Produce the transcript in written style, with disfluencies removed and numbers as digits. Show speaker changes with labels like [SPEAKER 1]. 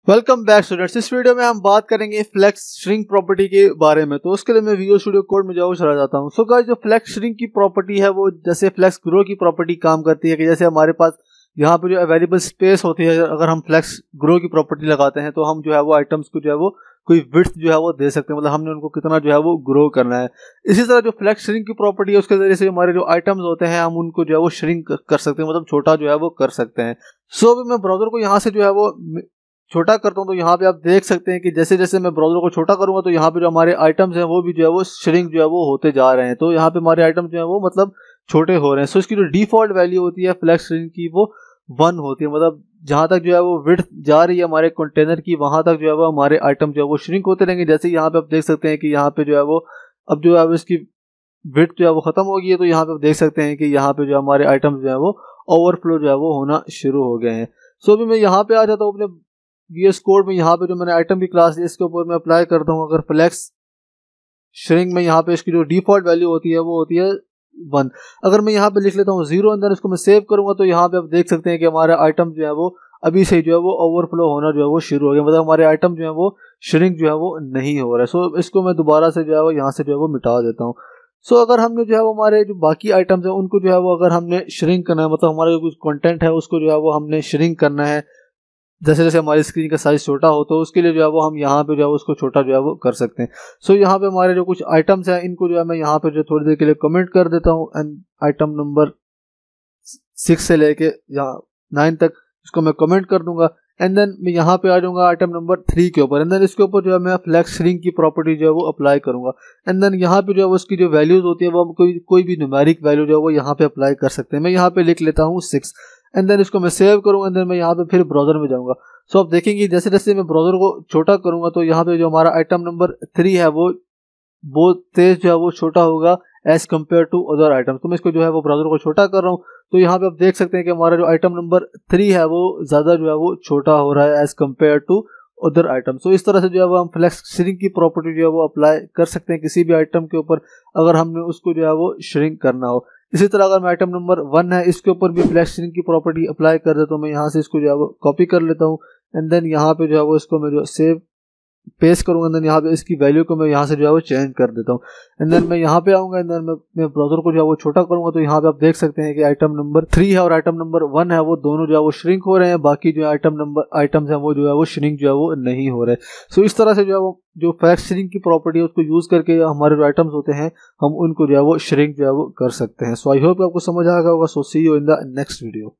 [SPEAKER 1] Welcome back students. इस video में हम बात करेंगे फ्लेक्स श्रिंक प्रॉपर्टी के बारे में। तो उसके लिए मैं विजुअल स्टूडियो कोड में जाऊँ चला जाता हूँ। सो गाइस, जो फ्लेक्स श्रिंक की प्रॉपर्टी है वो जैसे फ्लेक्स ग्रो की प्रॉपर्टी काम करती है कि जैसे हमारे पास यहाँ पे जो अवेलेबल स्पेस होती है, अगर हम फ्लेक्स ग्रो की प्रॉपर्टी लगाते हैं तो हम जो है वो आइटम्स को जो है वो कोई विड्थ जो है वो दे सकते हैं, मतलब हमने उनको कितना जो है वो ग्रो करना है। इसी तरह जो फ्लेक्स श्रिंक की प्रॉपर्टी है उसके जरिए से हमारे जो आइटम्स होते हैं हम उनको जो है वो श्रिंक कर सकते हैं, मतलब छोटा जो है वो कर सकते हैं। सो अभी मैं ब्राउजर को यहाँ से जो है वो छोटा करता हूँ तो यहाँ पे आप देख सकते हैं कि जैसे जैसे मैं ब्राउजर को छोटा करूंगा तो यहाँ पे जो हमारे आइटम्स हैं वो भी जो है वो श्रिंक जो है वो होते जा रहे हैं। तो यहाँ पे हमारे आइटम्स जो है वो मतलब छोटे हो रहे हैं। सो इसकी जो डिफॉल्ट वैल्यू होती है फ्लेक्स श्रिंक की वो 1 होती है, मतलब जहाँ तक जो है वो विड्थ जा रही है हमारे कंटेनर की वहां तक जो है वो हमारे आइटम जो है वो श्रिंक होते रहेंगे। जैसे यहाँ पे आप देख सकते हैं कि यहाँ पे जो है वो अब जो है वो इसकी विड्थ जो है वो खत्म हो गई है, तो यहाँ पे आप देख सकते हैं कि यहाँ पे जो हमारे आइटम्स जो है वो ओवरफ्लो जो है वो होना शुरू हो गए हैं। सो अभी मैं यहाँ पे आ जाता हूँ अपने VS कोड में। यहाँ पे जो मैंने आइटम की क्लास ली इसके ऊपर मैं अप्लाई करता हूँ। अगर फ्लेक्स श्रिंक में यहाँ पे इसकी जो डिफॉल्ट वैल्यू होती है वो होती है 1। अगर मैं यहाँ पे लिख लेता हूँ 0 अंदर इसको मैं सेव करूंगा तो यहाँ पे आप देख सकते हैं कि हमारा आइटम जो है वो अभी से जो है वो ओवरफ्लो होना जो है वो शुरू हो गया, मतलब हमारे आइटम जो है वो श्रिंक जो है वो नहीं हो रहा है। सो इसको मैं दोबारा से जो है वो यहाँ से जो है वो मिटा देता हूँ। सो अगर हमने जो है वो हमारे जो बाकी आइटम्स हैं उनको जो है वो अगर हमने श्रिंक करना है, मतलब हमारा जो कुछ कंटेंट है उसको जो है वो हमने श्रिंक करना है, जैसे जैसे हमारी स्क्रीन का साइज छोटा हो तो उसके लिए जो है वो हम यहाँ पे जो है उसको छोटा जो है वो कर सकते हैं। सो यहाँ पे हमारे जो कुछ आइटम्स हैं इनको जो है मैं यहाँ पे जो थोड़ी देर के लिए कमेंट कर देता हूँ। एंड आइटम नंबर 6 से लेके यहाँ 9 तक इसको मैं कमेंट कर दूंगा। एंड देन मैं यहाँ पे आ जाऊंगा आइटम नंबर 3 के ऊपर। एंड देन इसके ऊपर जो है मैं फ्लेक्स श्रिंक की प्रॉपर्टी जो है वो अप्लाई करूंगा। एंड देन यहाँ पे जो है वो उसकी जो वैल्यूज होती है वो हम कोई भी न्यूमेरिक वैल्यू जो है वो यहाँ पे अप्लाई कर सकते हैं। मैं यहाँ पे लिख लेता हूँ 6। एंड देन इसको मैं सेव करूंगा। एंड देन मैं यहाँ पे फिर ब्राउजर में जाऊंगा। सो आप देखेंगे जैसे जैसे मैं ब्राउजर को छोटा करूंगा तो यहाँ पे जो हमारा आइटम नंबर 3 है वो बहुत तेज जो है वो छोटा होगा as compare to other item. तो मैं इसको जो है वो ब्राउजर को छोटा कर रहा हूँ तो यहाँ पे आप देख सकते हैं कि हमारा जो आइटम नंबर 3 है वो ज़्यादा जो है वो छोटा हो रहा है as compare to other item. So इस तरह से जो है वो हम फ्लेक्स श्रिंक की प्रॉपर्टी जो है वो अप्लाई कर सकते हैं किसी भी आइटम के ऊपर अगर हमने उसको जो है वो श्रिंक करना हो। इसी तरह अगर मैं आइटम नंबर 1 है इसके ऊपर भी फ्लेक्स श्रिंक की प्रॉपर्टी अप्लाई कर देता हूँ। मैं यहाँ से इसको जो है वो कॉपी कर लेता हूँ। एंड देन यहाँ पे जो है वो इसको मैं जो सेव पेस्ट करूंगा। देन यहाँ पे इसकी वैल्यू को मैं यहाँ से जो है वो चेंज कर देता हूँ। एंड देन मैं यहाँ पे आऊंगा। एंड देन मैं ब्राउजर को जो है वो छोटा करूंगा तो यहाँ पे आप देख सकते हैं कि आइटम नंबर 3 है और आइटम नंबर 1 है वो दोनों जो है वो श्रिंक हो रहे हैं, बाकी जो आइटम्स हैं वो जो है वो श्रिंक जो है वो नहीं हो रहे। सो इस तरह से जो है वो जो फ्लेक्स श्रिंक की प्रॉपर्टी है उसको यूज करके हमारे जो आइटम्स होते हैं हम उनको जो है वो श्रिंक जो है वो कर सकते हैं। सो आई होप आपको समझ आ गया होगा। So see you in the next video.